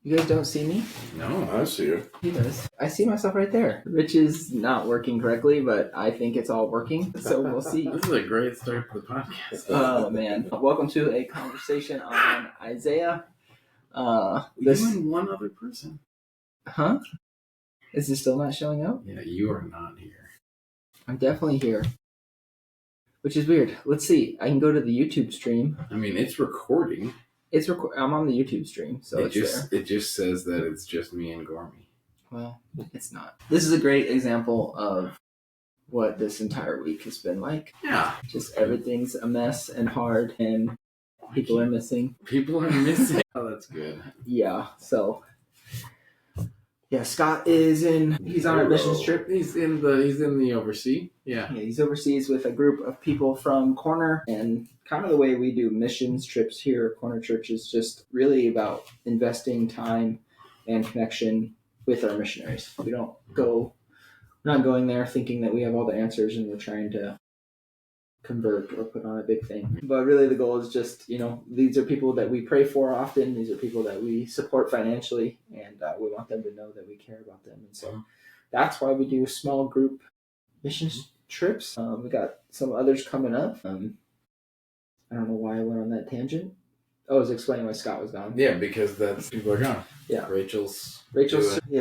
You guys don't see me? No, I see you. He does. I see myself right there. Rich is not working correctly, but I think it's all working, so we'll see. This is a great start to the podcast. Oh, man. Welcome to a conversation on Isaiah. Even one other person. Huh? Is it still not showing up? Yeah, you are not here. I'm definitely here. Which is weird. Let's see. I can go to the YouTube stream. I mean, it's recording. I'm on the YouTube stream, so it's there. It just says that it's just me and Gormy. Well, it's not. This is a great example of what this entire week has been like. Yeah. Just everything's a mess and hard, and people are missing. People are missing. Oh, that's good. Yeah, so... Yeah, Scott he's on a missions trip. He's in the overseas. Yeah, he's overseas with a group of people from Corner, and kind of the way we do missions trips here at Corner Church is just really about investing time and connection with our missionaries. We're not going there thinking that we have all the answers and we're trying to convert or put on a big thing. But really the goal is just, these are people that we pray for often. These are people that we support financially, and we want them to know that we care about them. And so that's why we do small group missions trips. We got some others coming up. I don't know why I went on that tangent. I was explaining why Scott was gone. Yeah, because people are gone. Yeah. Rachel's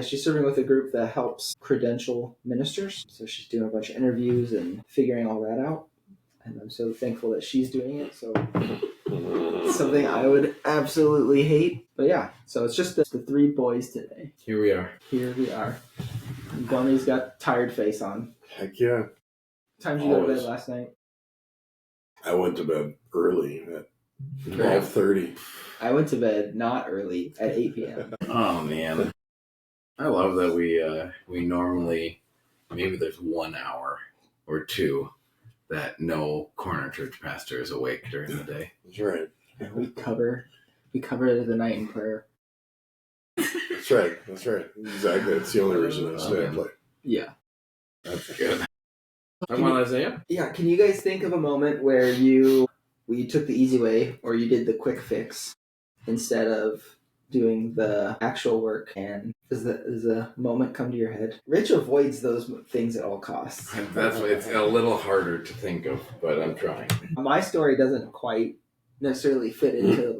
she's serving with a group that helps credential ministers. So she's doing a bunch of interviews and figuring all that out. And I'm so thankful that she's doing it. So it's something I would absolutely hate. But yeah, so it's just the three boys today. Here we are. Gormy's got tired face on. Heck yeah. What time did you go to bed last night? I went to bed early at 12:30. I went to bed not early at 8 p.m. Oh, man. I love that we normally, maybe there's 1 hour or two that no Corner Church pastor is awake during the day. That's right. And we cover the night in prayer. That's right. Exactly. That's the only reason I stay up late. Yeah. That's good. I'm on Isaiah? Yeah, can you guys think of a moment where you took the easy way or you did the quick fix instead of doing the actual work? And does a moment come to your head? Rich avoids those things at all costs. That's why it's a little harder to think of, but I'm trying. My story doesn't quite necessarily fit into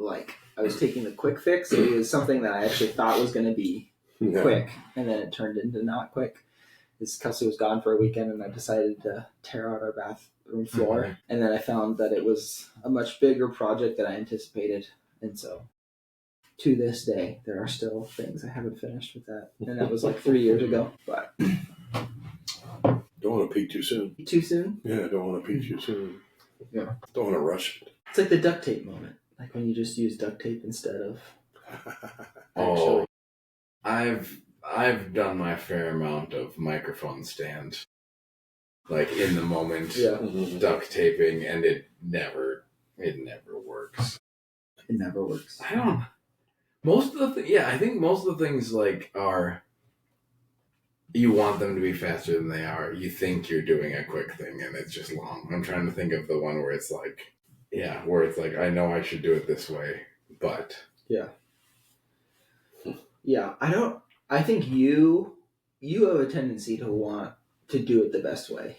I was taking the quick fix. It was something that I actually thought was going to be quick, and then it turned into not quick. Kelsey was gone for a weekend, and I decided to tear out our bathroom floor. Mm-hmm. And then I found that it was a much bigger project than I anticipated. And so to this day, there are still things I haven't finished with that. And that was 3 years ago. But don't want to peak too soon. Too soon? Yeah, don't want to peak too soon. Yeah. Don't want to rush it. It's like the duct tape moment. Like when you just use duct tape instead of actually. I've done my fair amount of microphone stand, in the moment, duct taping, and it never works. It never works. I don't. I think most of the things are. You want them to be faster than they are. You think you're doing a quick thing, and it's just long. I'm trying to think of the one where it's I know I should do it this way, but yeah. I think you have a tendency to want to do it the best way.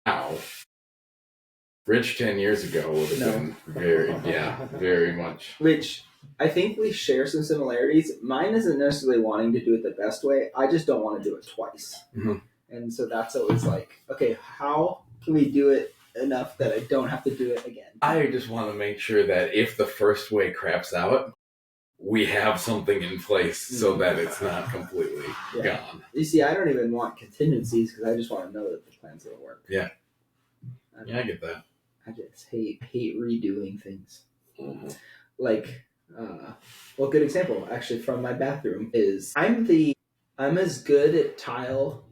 Now, Rich 10 years ago would have been very much. Rich, I think we share some similarities. Mine isn't necessarily wanting to do it the best way. I just don't want to do it twice. Mm-hmm. And so that's always okay, how can we do it enough that I don't have to do it again? I just want to make sure that if the first way craps out, we have something in place so that it's not completely gone. You see, I don't even want contingencies because I just want to know that the plan's going to work. Yeah. I get that. I just hate redoing things. Mm-hmm. Good example actually from my bathroom is I'm as good at tile.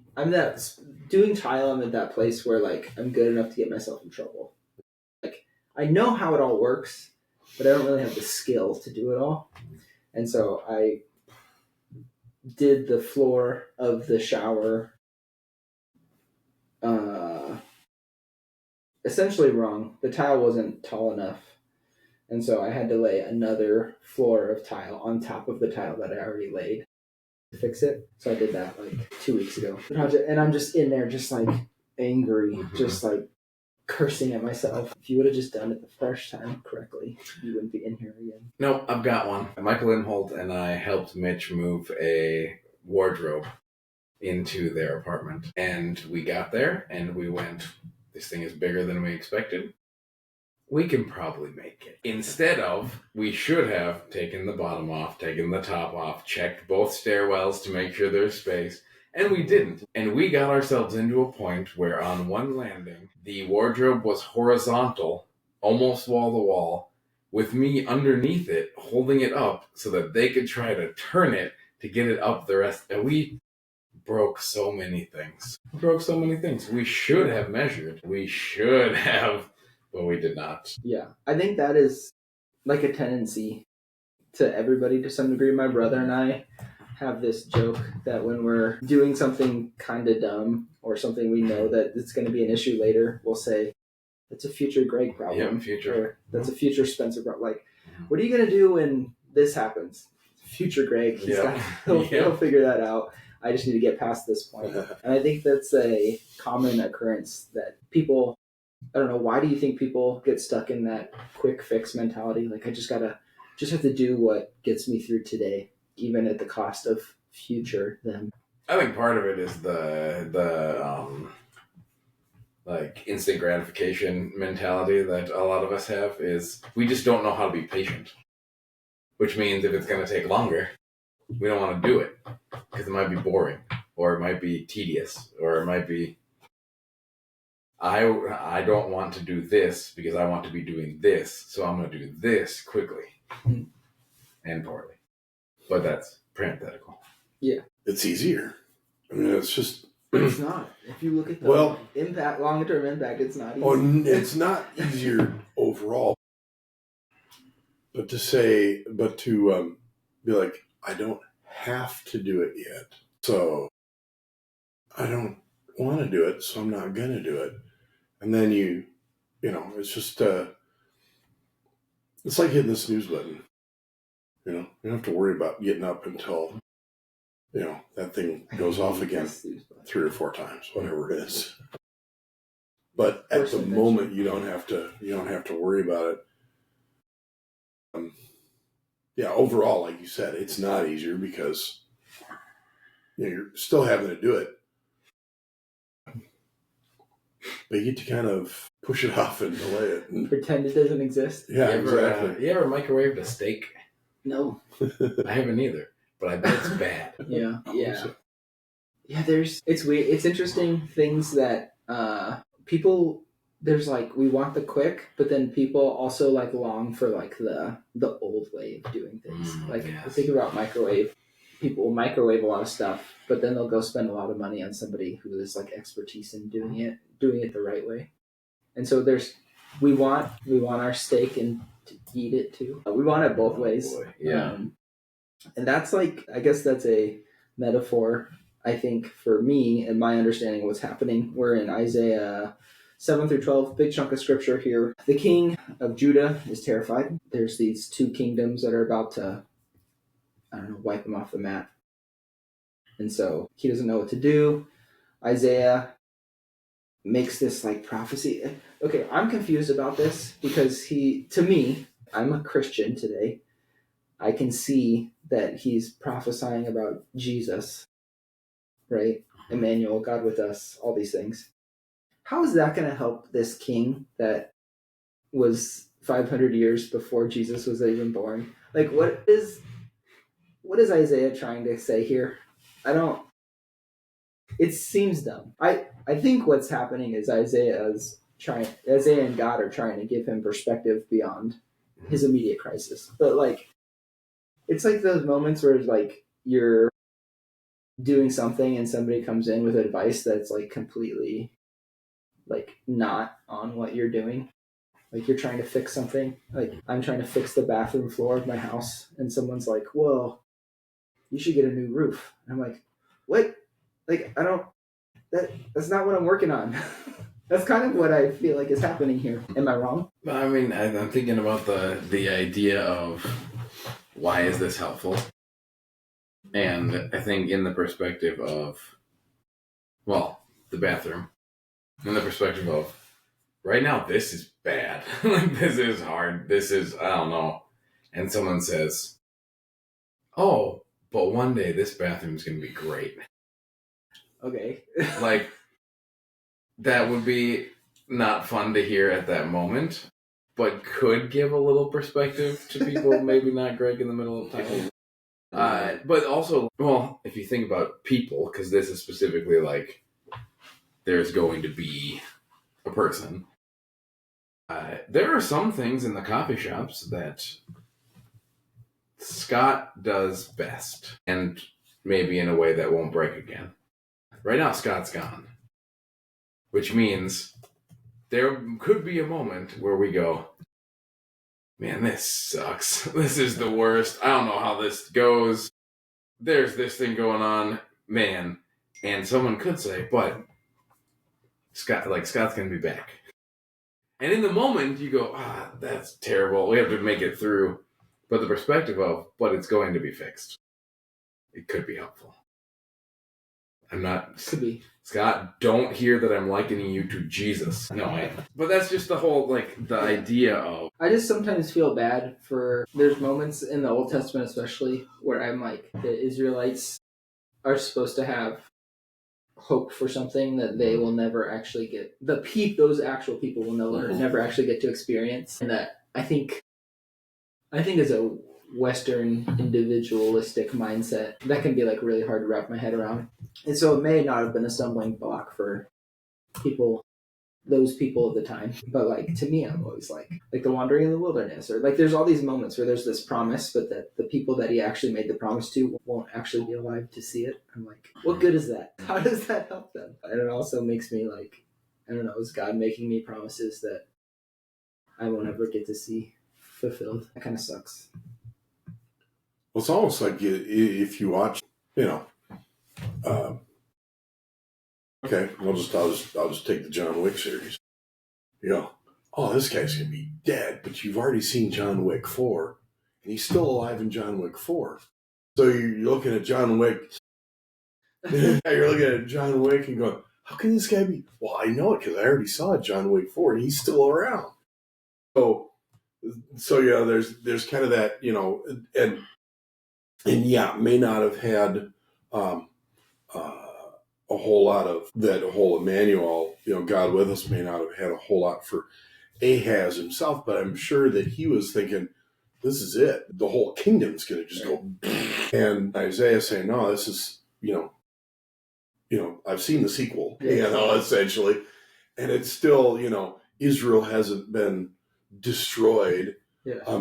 Doing tile. I'm at that place where I'm good enough to get myself in trouble. I know how it all works, but I don't really have the skill to do it all. And so I did the floor of the shower essentially wrong. The tile wasn't tall enough. And so I had to lay another floor of tile on top of the tile that I already laid to fix it. So I did that like 2 weeks ago. And I'm just in there just like angry, just like cursing at myself. If you would have just done it the first time correctly, you wouldn't be in here again. Nope, I've got one. Michael Inholt and I helped Mitch move a wardrobe into their apartment. And we got there and we went, this thing is bigger than we expected. We can probably make it. Instead of, we should have taken the bottom off, taken the top off, checked both stairwells to make sure there's space, and we didn't. And we got ourselves into a point where on one landing, the wardrobe was horizontal, almost wall to wall, with me underneath it, holding it up so that they could try to turn it to get it up the rest. And we broke so many things. We should have measured. We should have, but we did not. Yeah, I think that is like a tendency to everybody to some degree. My brother and I have this joke that when we're doing something kind of dumb or something we know that it's going to be an issue later, we'll say, that's a future Greg problem. Yeah, future. Or that's a future Spencer problem. Like, what are you going to do when this happens? Future Greg. He'll figure that out. I just need to get past this point. And I think that's a common occurrence that people, I don't know, why do you think people get stuck in that quick fix mentality? Like, I just have to do what gets me through today, even at the cost of future them. I think part of it is the like instant gratification mentality that a lot of us have is we just don't know how to be patient. Which means if it's going to take longer, we don't want to do it because it might be boring or it might be tedious or it might be I don't want to do this because I want to be doing this, so I'm going to do this quickly and poorly. But that's parenthetical. Yeah. It's easier. I mean, it's just... But it's not. If you look at the impact, long-term impact, it's not easy. It's not easier overall. But to be like, I don't have to do it yet. So I don't want to do it, so I'm not going to do it. And then you know, it's just, it's like hitting the snooze button. You know, you don't have to worry about getting up until, you know, that thing goes off again 3 or 4 times, whatever it is. But at the moment, you don't have to worry about it. Yeah, overall, like you said, it's not easier because you're still having to do it. But you get to kind of push it off and delay it. And pretend it doesn't exist. Yeah, exactly. You ever microwaved a steak? No. I haven't either, but I bet it's bad. Yeah. Yeah, it's weird. It's interesting things that people... There's like, we want the quick, but then people also like long for like the old way of doing things. Think about microwave. People will microwave a lot of stuff, but then they'll go spend a lot of money on somebody who has like expertise in doing it the right way. And so we want our steak and to eat it too. We want it both ways. Boy. Yeah. And that's like, I guess that's a metaphor, I think, for me and my understanding of what's happening. We're in Isaiah 7 through 12, big chunk of scripture here. The king of Judah is terrified. There's these 2 kingdoms that are about to, wipe him off the map. And so he doesn't know what to do. Isaiah makes this like prophecy. Okay, I'm confused about this because to me, I'm a Christian today. I can see that he's prophesying about Jesus, right? Emmanuel, God with us, all these things. How is that going to help this king that was 500 years before Jesus was even born? Like, what is Isaiah trying to say here? It seems dumb. I think what's happening is Isaiah and God are trying to give him perspective beyond his immediate crisis. But like, it's like those moments where like you're doing something and somebody comes in with advice that's like completely like not on what you're doing. Like you're trying to fix something. Like I'm trying to fix the bathroom floor of my house and someone's like, well, you should get a new roof. And I'm like, what? Like, that's not what I'm working on. That's kind of what I feel like is happening here. Am I wrong? I mean, I'm thinking about the idea of why is this helpful? And I think in the perspective of, well, the bathroom, in the perspective of, right now, this is bad. Like, this is hard. This is, I don't know. And someone says, oh, but one day this bathroom's going to be great. Okay. Like, that would be not fun to hear at that moment, but could give a little perspective to people, maybe not Greg in the middle of town. But also, well, if you think about people, because this is specifically like, there's going to be a person. There are some things in the coffee shops that Scott does best, and maybe in a way that won't break again. Right now, Scott's gone, which means there could be a moment where we go, man, this sucks. This is the worst. I don't know how this goes. There's this thing going on, man. And someone could say, but Scott's going to be back. And in the moment, you go, that's terrible. We have to make it through. But the perspective of, but it's going to be fixed. It could be helpful. I'm not... Could be. Scott, don't hear that I'm likening you to Jesus. No, but that's just the whole, like, the idea of... I just sometimes feel bad for... There's moments in the Old Testament especially where I'm like, the Israelites are supposed to have hope for something that they will never actually get. Those actual people will never actually get to experience. And that I think as a Western individualistic mindset, that can be like really hard to wrap my head around. And so it may not have been a stumbling block for those people at the time. But like, to me, I'm always like the wandering in the wilderness, or like there's all these moments where there's this promise, but that the people that he actually made the promise to won't actually be alive to see it. I'm like, what good is that? How does that help them? And it also makes me like, I don't know, is God making me promises that I won't ever get to see fulfilled? That kind of sucks. Well, it's almost like if you watch, okay, I'll just take the John Wick series. Oh, this guy's gonna be dead, but you've already seen John Wick 4, and he's still alive in John Wick 4. So you're looking at John Wick. You're looking at John Wick and going, how can this guy be? Well, I know it because I already saw John Wick 4, and he's still around. So yeah, there's kind of that, and yeah, may not have had a whole lot of that whole Emmanuel, God with us, may not have had a whole lot for Ahaz himself, but I'm sure that he was thinking, this is it. The whole kingdom's going to just go. And Isaiah saying, no, this is, I've seen the sequel, essentially. And it's still, Israel hasn't been destroyed,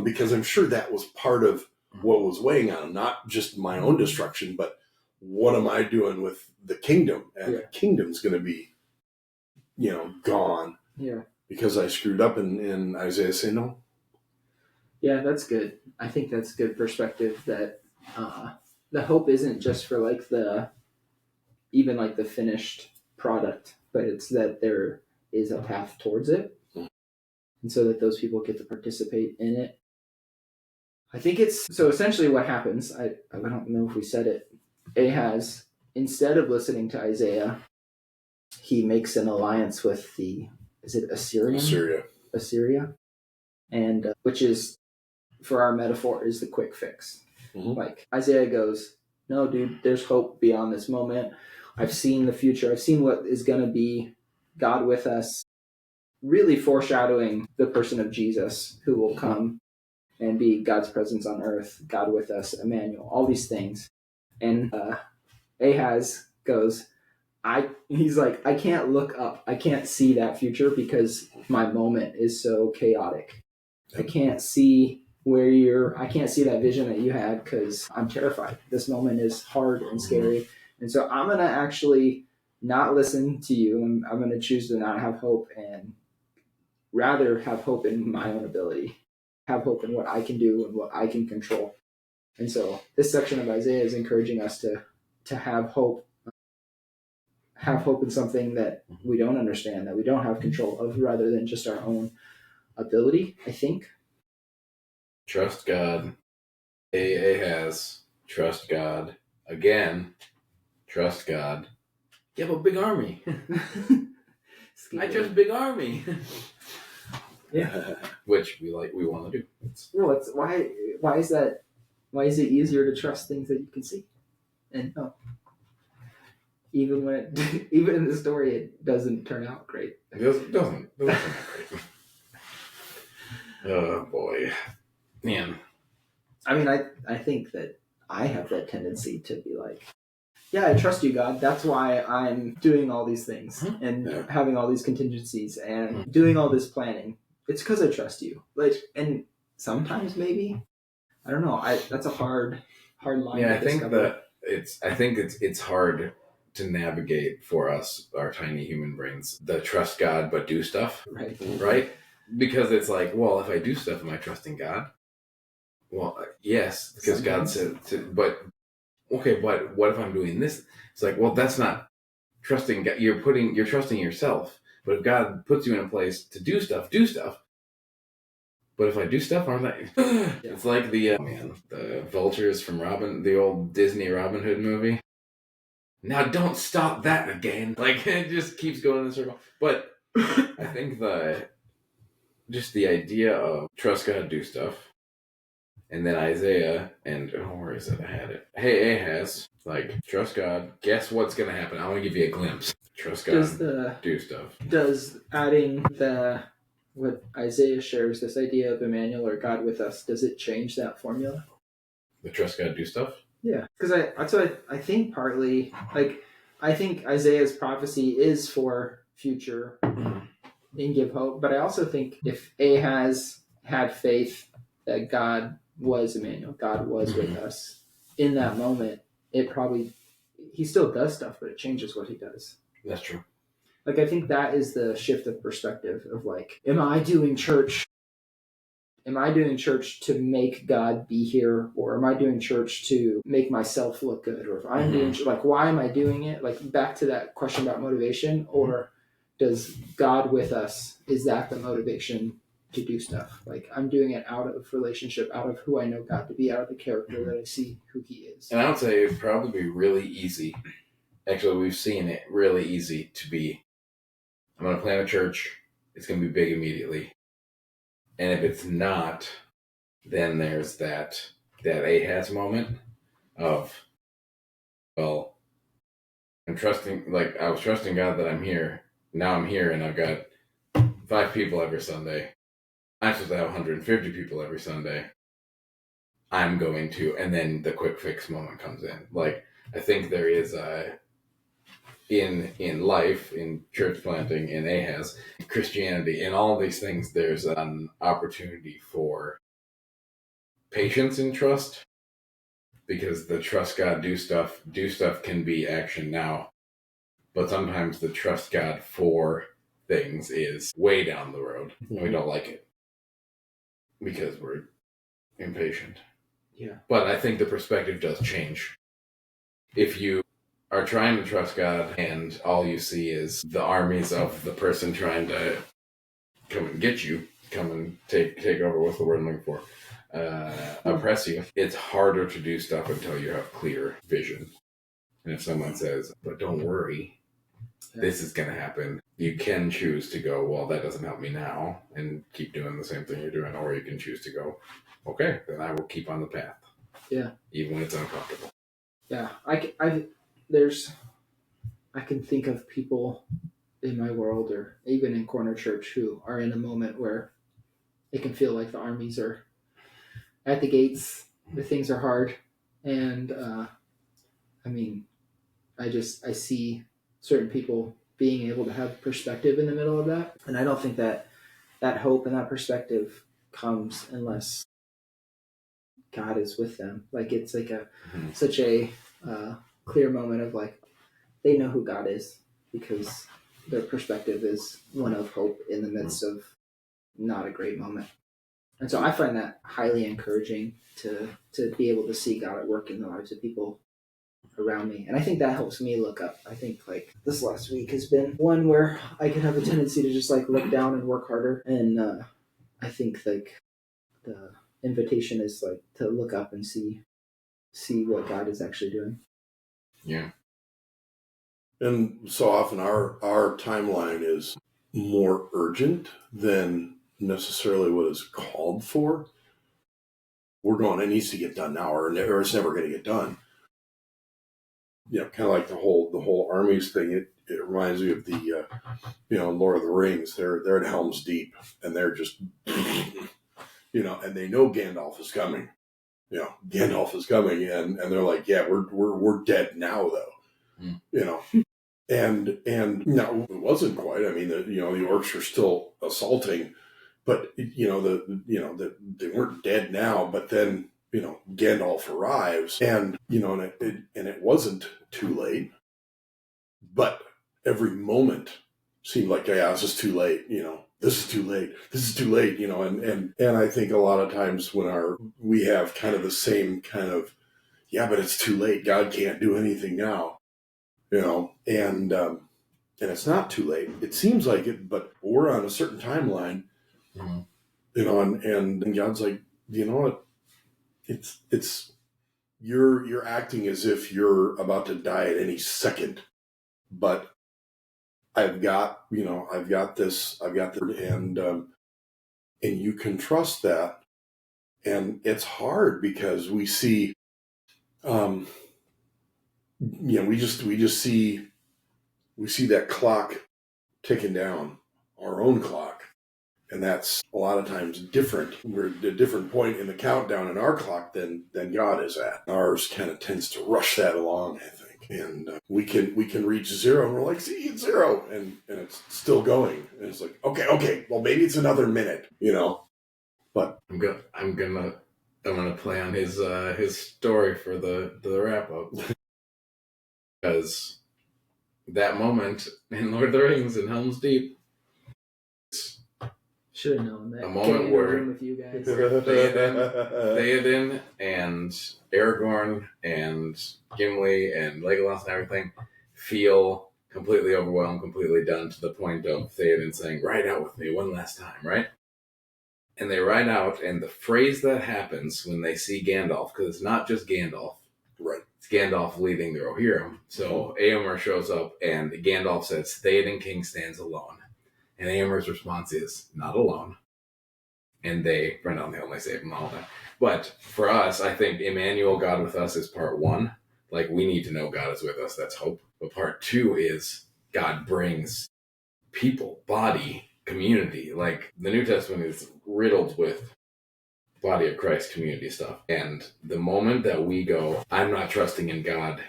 because I'm sure that was part of what was weighing on him, not just my own destruction, but what am I doing with the kingdom? And the kingdom's going to be, gone. Yeah. Because I screwed up, and Isaiah say no. Yeah, that's good. I think that's good perspective, that the hope isn't just for like the finished product, but it's that there is a path towards it. And so that those people get to participate in it. I think so essentially what happens, I don't know if we said it, Ahaz, instead of listening to Isaiah, he makes an alliance with is it Assyria? Assyria. And which is, for our metaphor, is the quick fix. Mm-hmm. Like Isaiah goes, no, dude, there's hope beyond this moment. I've seen the future. I've seen what is going to be, God with us, really foreshadowing the person of Jesus, who will come and be God's presence on earth, God with us, Emmanuel, all these things. And Ahaz goes, he's like, I can't look up. I can't see that future because my moment is so chaotic. I can't see I can't see that vision that you had because I'm terrified. This moment is hard and scary. And so I'm going to actually not listen to you. I'm going to choose to not have hope and rather have hope in my own ability, have hope in what I can do and what I can control. And so this section of Isaiah is encouraging us to have hope have hope in something that we don't understand, that we don't have control of, rather than just our own ability, I think. Trust God. AA has trust God. Again, trust God. You have a big army. I trust big army. Yeah. Which we want to do. No, it's why is that? Why is it easier to trust things that you can see and know? Even when even in the story, it doesn't turn out great. It doesn't turn out great. Oh boy, man. I mean, I think that I have that tendency to be like, yeah, I trust you, God. That's why I'm doing all these things and having all these contingencies and doing all this planning. It's because I trust you. Like, and sometimes maybe, I don't know. That's a hard line. Yeah, to I think discover. that it's hard to navigate for us, our tiny human brains, the trust God but do stuff. Right? Because it's like, well, if I do stuff, am I trusting God? Well, yes, because God said to, but okay, but what if I'm doing this? It's like, well, that's not trusting God. You're trusting yourself. But if God puts you in a place to do stuff, do stuff. But if I do stuff, aren't I? It's like the vultures from the old Disney Robin Hood movie. Now don't stop that again. Like, it just keeps going in a circle. But I think just the idea of trust God, do stuff. And then Isaiah and, where is it? I had it. Hey, Ahaz, like, trust God. Guess what's going to happen? I want to give you a glimpse. Trust God, do stuff. Does adding what Isaiah shares, this idea of Emmanuel or God with us, does it change that formula? The trust God, do stuff? Yeah, because that's what I think partly, like, I think Isaiah's prophecy is for future and give hope, but I also think if Ahaz had faith that God was Emmanuel, God was with us in that moment, he still does stuff, but it changes what he does. That's true. Like, I think that is the shift of perspective of like, am I doing church to make God be here, or am I doing church to make myself look good? Or if I'm doing, like, why am I doing it? Like, back to that question about motivation, or does God with us, is that the motivation to do stuff? Like, I'm doing it out of relationship, out of who I know God to be, out of the character that I see who he is. And I would say it'd probably be really easy. Actually, we've seen it really easy to be, I'm going to plant a church. It's going to be big immediately. And if it's not, then there's that Ahaz moment of, well, I was trusting God that I'm here. Now I'm here and I've got 5 people every Sunday. I'm supposed to have 150 people every Sunday. I'm going to, and then the quick fix moment comes in. Like, I think there is in life, in church planting, in Ahaz, Christianity, in all these things, there's an opportunity for patience and trust, because the trust God, do stuff can be action now, but sometimes the trust God for things is way down the road, and we don't like it because we're impatient. Yeah. But I think the perspective does change. If you are trying to trust God and all you see is the armies of the person trying to come and get you, come and take over, what's the word I'm looking for? Oppress you. It's harder to do stuff until you have clear vision. And if someone says, but don't worry, this is going to happen, you can choose to go, well, that doesn't help me now, and keep doing the same thing you're doing. Or you can choose to go, okay, then I will keep on the path. Yeah. Even when it's uncomfortable. Yeah. I can think of people in my world, or even in Corner Church, who are in a moment where it can feel like the armies are at the gates, the things are hard, and I mean, I see certain people being able to have perspective in the middle of that, and I don't think that hope and that perspective comes unless God is with them. Like, it's like such a clear moment of like, they know who God is because their perspective is one of hope in the midst of not a great moment. And so I find that highly encouraging to be able to see God at work in the lives of people around me. And I think that helps me look up. I think like this last week has been one where I could have a tendency to just like look down and work harder. And I think like the invitation is like to look up and see what God is actually doing. Yeah. And so often our timeline is more urgent than necessarily what is called for. We're going, it needs to get done now, or it's never going to get done. You know, kind of like the whole armies thing. It reminds me of the Lord of the Rings. They're at Helm's Deep, and they're just and they know Gandalf is coming. Gandalf is coming, and they're like, yeah, we're dead now though. And no, it wasn't quite. I mean, the orcs are still assaulting, but they weren't dead now. But then Gandalf arrives, and it wasn't too late. But every moment seemed like, yeah, this is too late. This is too late. This is too late. And I think a lot of times when we have kind of the same kind of, yeah, but it's too late. God can't do anything now. And it's not too late. It seems like it, but we're on a certain timeline, and God's like, you know what? It's you're acting as if you're about to die at any second, but I've got this, and you can trust that, and it's hard because we see, we just see that clock ticking down, our own clock. And that's a lot of times different. We're at a different point in the countdown in our clock than God is at. Ours kind of tends to rush that along, I think. And we can reach zero, and we're like, see, it's zero. And it's still going. And it's like, okay, well, maybe it's another minute, But I'm gonna play on his story for the wrap up. Because that moment in Lord of the Rings in Helm's Deep, should have known that. A moment where with you guys. Theoden and Aragorn and Gimli and Legolas and everything feel completely overwhelmed, completely done, to the point of Theoden saying, "Ride out with me one last time," right? And they ride out, and the phrase that happens when they see Gandalf, because it's not just Gandalf, right? It's Gandalf leading the Rohirrim. So Éomer shows up, and Gandalf says, "Theoden King stands alone." And Éomer's response is, "Not alone." And they run down the hill and they save him all that. But for us, I think Emmanuel, God with us, is part one. Like, we need to know God is with us. That's hope. But part two is God brings people, body, community. Like, the New Testament is riddled with body of Christ community stuff. And the moment that we go, I'm not trusting in God,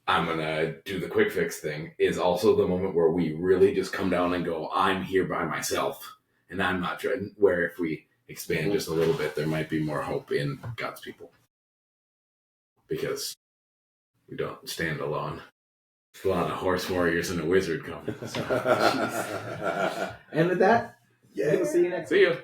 I'm going to do the quick fix thing, is also the moment where we really just come down and go, I'm here by myself, and I'm not trying. Where if we expand just a little bit, there might be more hope in God's people. Because we don't stand alone. There's a lot of horse warriors and a wizard coming. So. And with that, yeah. we'll see you next See you.